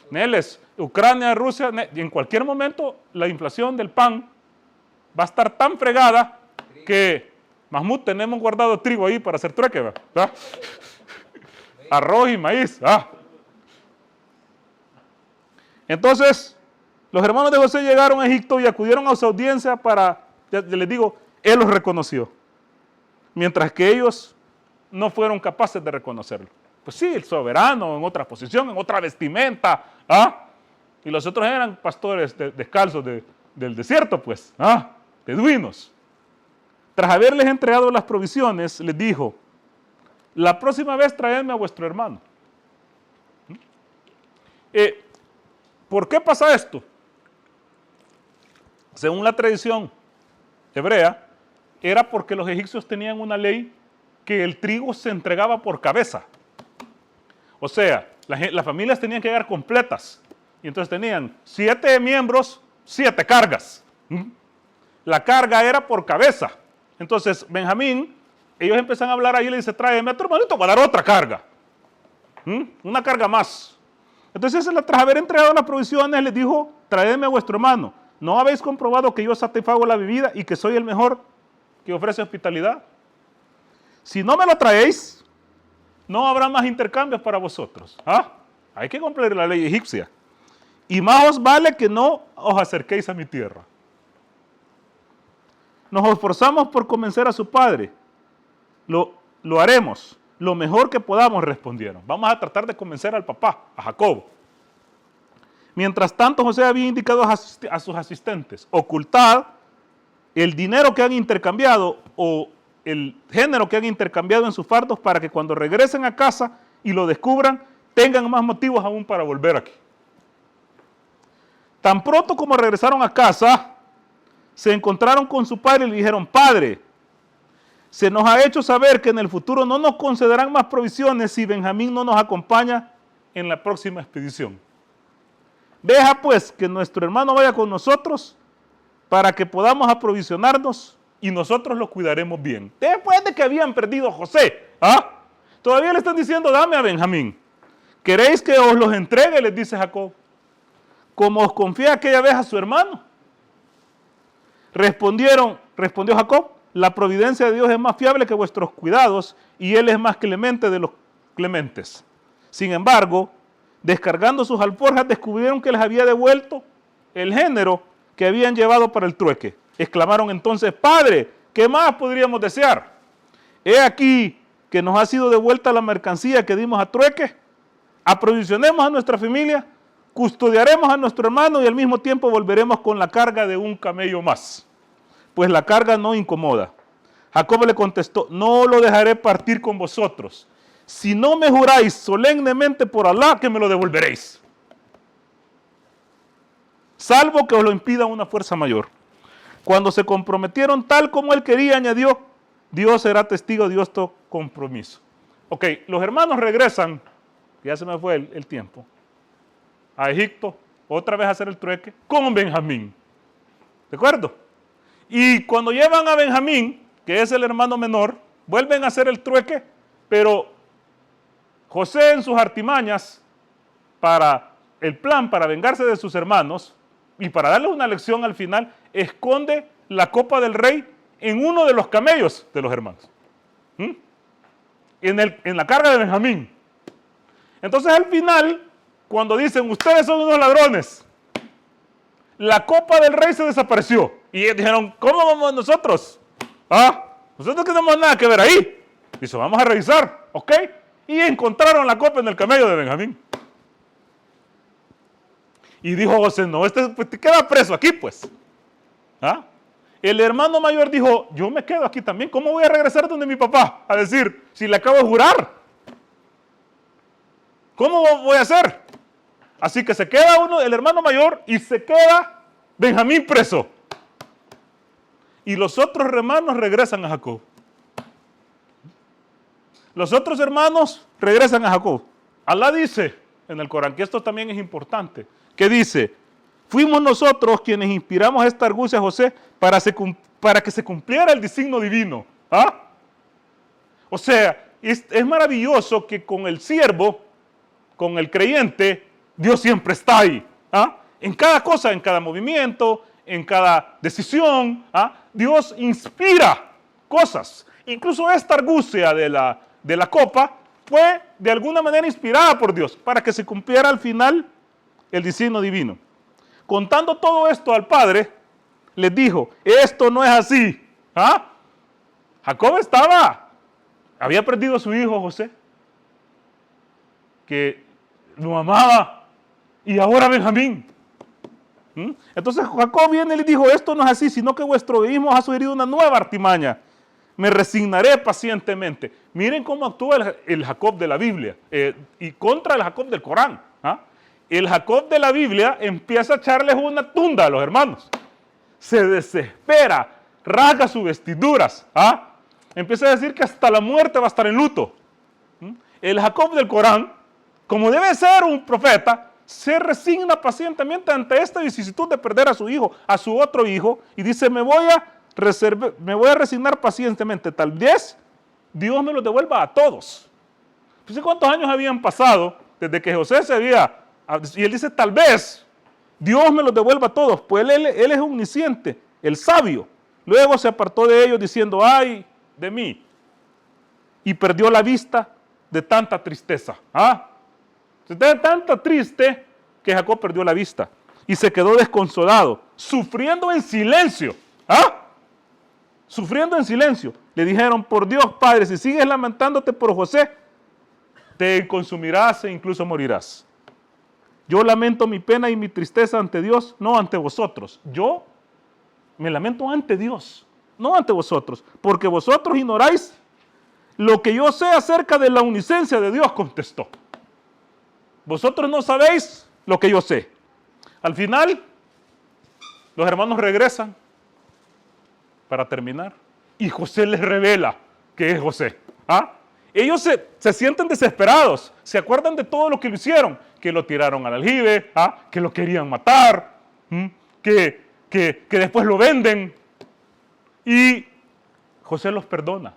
neles. Ucrania, Rusia, y en cualquier momento la inflación del pan va a estar tan fregada que, Mahmoud, tenemos guardado trigo ahí para hacer trueque, ¿verdad? Arroz y maíz. Entonces, los hermanos de José llegaron a Egipto y acudieron a su audiencia para, ya les digo, él los reconoció, mientras que ellos no fueron capaces de reconocerlo. Pues sí, el soberano en otra posición, en otra vestimenta, y los otros eran pastores descalzos del desierto, pues, beduinos. Tras haberles entregado las provisiones, les dijo, la próxima vez traedme a vuestro hermano. ¿Por qué pasa esto? Según la tradición hebrea, era porque los egipcios tenían una ley que el trigo se entregaba por cabeza. O sea, las familias tenían que llegar completas. Y entonces tenían 7 miembros, 7 cargas. La carga era por cabeza. Entonces, Benjamín, ellos empiezan a hablar ahí y le dice, tráeme a tu hermanito, voy a dar otra carga. Una carga más. Entonces, tras haber entregado las provisiones, les dijo, traedme a vuestro hermano. ¿No habéis comprobado que yo satisfago la bebida y que soy el mejor que ofrece hospitalidad? Si no me lo traéis, no habrá más intercambios para vosotros. Hay que cumplir la ley egipcia. Y más os vale que no os acerquéis a mi tierra. Nos esforzamos por convencer a su padre. Lo haremos. Lo mejor que podamos, respondieron. Vamos a tratar de convencer al papá, a Jacob. Mientras tanto, José había indicado a sus asistentes, ocultad el dinero que han intercambiado o el género que han intercambiado en sus fardos para que cuando regresen a casa y lo descubran, tengan más motivos aún para volver aquí. Tan pronto como regresaron a casa, se encontraron con su padre y le dijeron, padre, se nos ha hecho saber que en el futuro no nos concederán más provisiones si Benjamín no nos acompaña en la próxima expedición. Deja pues que nuestro hermano vaya con nosotros para que podamos aprovisionarnos y nosotros lo cuidaremos bien. Después de que habían perdido a José, todavía le están diciendo, dame a Benjamín. ¿Queréis que os los entregue? Les dice Jacob. Como os confié aquella vez a su hermano. Respondió Jacob, la providencia de Dios es más fiable que vuestros cuidados y Él es más clemente de los clementes. Sin embargo, descargando sus alforjas, descubrieron que les había devuelto el género que habían llevado para el trueque. Exclamaron entonces, Padre, ¿qué más podríamos desear? He aquí que nos ha sido devuelta la mercancía que dimos a trueque. Aprovisionemos a nuestra familia, custodiaremos a nuestro hermano y al mismo tiempo volveremos con la carga de un camello más. Pues la carga no incomoda. Jacob le contestó, no lo dejaré partir con vosotros, si no me juráis solemnemente por Alá que me lo devolveréis. Salvo que os lo impida una fuerza mayor. Cuando se comprometieron tal como él quería, añadió, Dios será testigo de este compromiso. Ok, los hermanos regresan, ya se me fue el tiempo, a Egipto, otra vez a hacer el trueque, con Benjamín. ¿De acuerdo? Y cuando llevan a Benjamín, que es el hermano menor, vuelven a hacer el trueque, pero José en sus artimañas, para el plan para vengarse de sus hermanos y para darles una lección al final, esconde la copa del rey en uno de los camellos de los hermanos. En la carga de Benjamín. Entonces al final, cuando dicen, ustedes son unos ladrones, la copa del rey se desapareció. Y ellos dijeron, ¿cómo vamos nosotros? Nosotros no tenemos nada que ver ahí. Dice, vamos a revisar, ¿ok? Y encontraron la copa en el camello de Benjamín. Y dijo José, no, pues, te queda preso aquí, pues. El hermano mayor dijo, yo me quedo aquí también. ¿Cómo voy a regresar donde mi papá? A decir, si le acabo de jurar. ¿Cómo voy a hacer? Así que se queda el hermano mayor y se queda Benjamín preso. Y los otros hermanos regresan a Jacob. Los otros hermanos regresan a Jacob. Alá dice en el Corán, que esto también es importante, que dice, fuimos nosotros quienes inspiramos esta argucia a José para que se cumpliera el designio divino. O sea, es maravilloso que con el siervo, con el creyente, Dios siempre está ahí. ¿Ah? En cada cosa, en cada movimiento, en cada decisión, ¿ah? Dios inspira cosas. Incluso esta argucia de la copa fue de alguna manera inspirada por Dios para que se cumpliera al final el designio divino. Contando todo esto al padre, les dijo, esto no es así. ¿Ah? Jacob había perdido a su hijo José, que lo amaba, y ahora Benjamín. Entonces Jacob viene y le dijo, esto no es así, sino que vuestro egoísmo ha sugerido una nueva artimaña. Me resignaré pacientemente. Miren cómo actúa el Jacob de la Biblia y contra el Jacob del Corán. ¿Ah? El Jacob de la Biblia empieza a echarles una tunda a los hermanos. Se desespera, rasga sus vestiduras. ¿Ah? Empieza a decir que hasta la muerte va a estar en luto. El Jacob del Corán, como debe ser un profeta, se resigna pacientemente ante esta vicisitud de perder a su hijo, a su otro hijo, y dice, me voy a resignar pacientemente, tal vez Dios me los devuelva a todos. No sé cuántos años habían pasado desde que José y él dice, tal vez Dios me los devuelva a todos, pues él es omnisciente, el sabio. Luego se apartó de ellos diciendo, ay de mí, y perdió la vista de tanta tristeza. ¿Ah? Se estaba tanta triste que Jacob perdió la vista y se quedó desconsolado, sufriendo en silencio. ¿Ah? Sufriendo en silencio. Le dijeron, por Dios, padre, si sigues lamentándote por José, te consumirás e incluso morirás. Yo lamento mi pena y mi tristeza ante Dios, no ante vosotros. Yo me lamento ante Dios, no ante vosotros, porque vosotros ignoráis lo que yo sé acerca de la omnisciencia de Dios, contestó. Vosotros no sabéis lo que yo sé. Al final, los hermanos regresan para terminar y José les revela que es José. ¿Ah? Ellos se sienten desesperados, se acuerdan de todo lo que lo hicieron, que lo tiraron al aljibe, ¿ah? Que lo querían matar, que después lo venden, y José los perdona.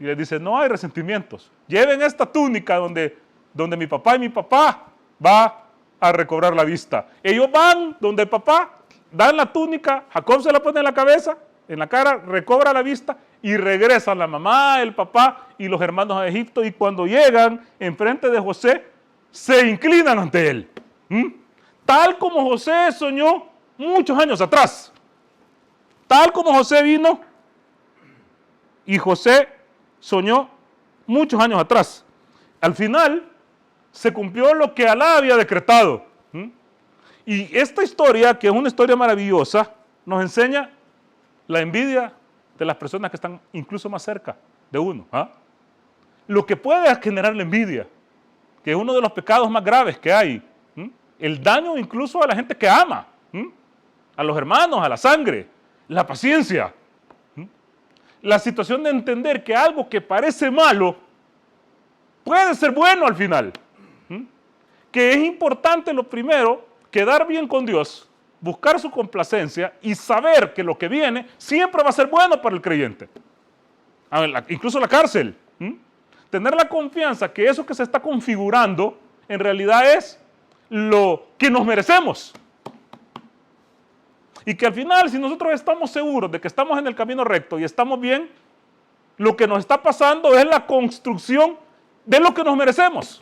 Y les dice, no hay resentimientos, lleven esta túnica donde mi papá y mi papá va a recobrar la vista. Ellos van donde el papá, dan la túnica, Jacob se la pone en la cabeza, en la cara, recobra la vista y regresan la mamá, el papá y los hermanos a Egipto, y cuando llegan enfrente de José, se inclinan ante él. Tal como José soñó muchos años atrás. Tal como José vino y José soñó muchos años atrás. Al final se cumplió lo que Alá había decretado. Y esta historia, que es una historia maravillosa, nos enseña la envidia de las personas que están incluso más cerca de uno. ¿Ah? Lo que puede generar la envidia, que es uno de los pecados más graves que hay. El daño incluso a la gente que ama, a los hermanos, a la sangre, la paciencia. La situación de entender que algo que parece malo puede ser bueno al final. Que es importante, lo primero, quedar bien con Dios, buscar su complacencia y saber que lo que viene siempre va a ser bueno para el creyente. Incluso la cárcel. Tener la confianza que eso que se está configurando en realidad es lo que nos merecemos. Y que al final, si nosotros estamos seguros de que estamos en el camino recto y estamos bien, lo que nos está pasando es la construcción de lo que nos merecemos.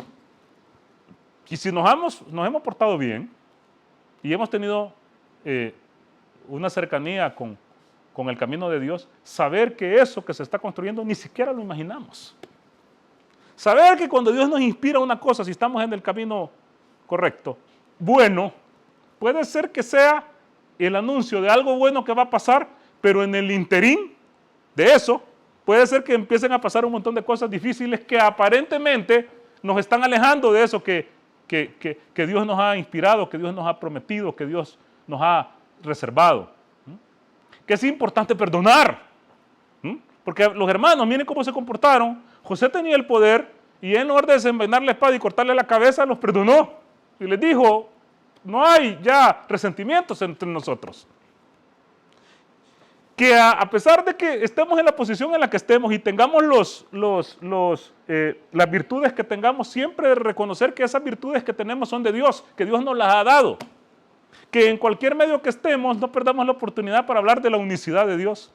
Y si nos hemos portado bien y hemos tenido una cercanía con el camino de Dios, saber que eso que se está construyendo ni siquiera lo imaginamos. Saber que cuando Dios nos inspira una cosa, si estamos en el camino correcto, bueno, puede ser que sea el anuncio de algo bueno que va a pasar, pero en el interín de eso, puede ser que empiecen a pasar un montón de cosas difíciles que aparentemente nos están alejando de eso que Dios nos ha inspirado, que Dios nos ha prometido, que Dios nos ha reservado. Que es importante perdonar. Porque los hermanos, miren cómo se comportaron. José tenía el poder y en lugar de desenvainar la espada y cortarle la cabeza, los perdonó. Y les dijo, no hay ya resentimientos entre nosotros. que a pesar de que estemos en la posición en la que estemos y tengamos las virtudes que tengamos, siempre reconocer que esas virtudes que tenemos son de Dios, que Dios nos las ha dado. Que en cualquier medio que estemos no perdamos la oportunidad para hablar de la unicidad de Dios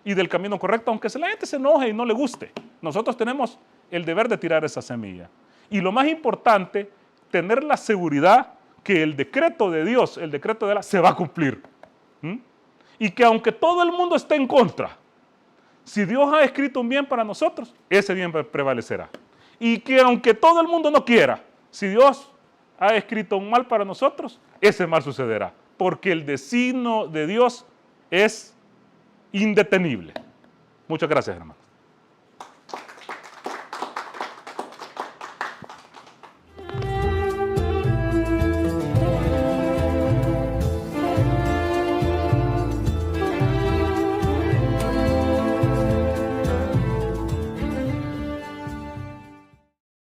y del camino correcto, aunque la gente se enoje y no le guste. Nosotros tenemos el deber de tirar esa semilla. Y lo más importante, tener la seguridad que el decreto de Dios, el decreto de Allah, se va a cumplir. Y que aunque todo el mundo esté en contra, si Dios ha escrito un bien para nosotros, ese bien prevalecerá. Y que aunque todo el mundo no quiera, si Dios ha escrito un mal para nosotros, ese mal sucederá. Porque el designio de Dios es indetenible. Muchas gracias, hermanos.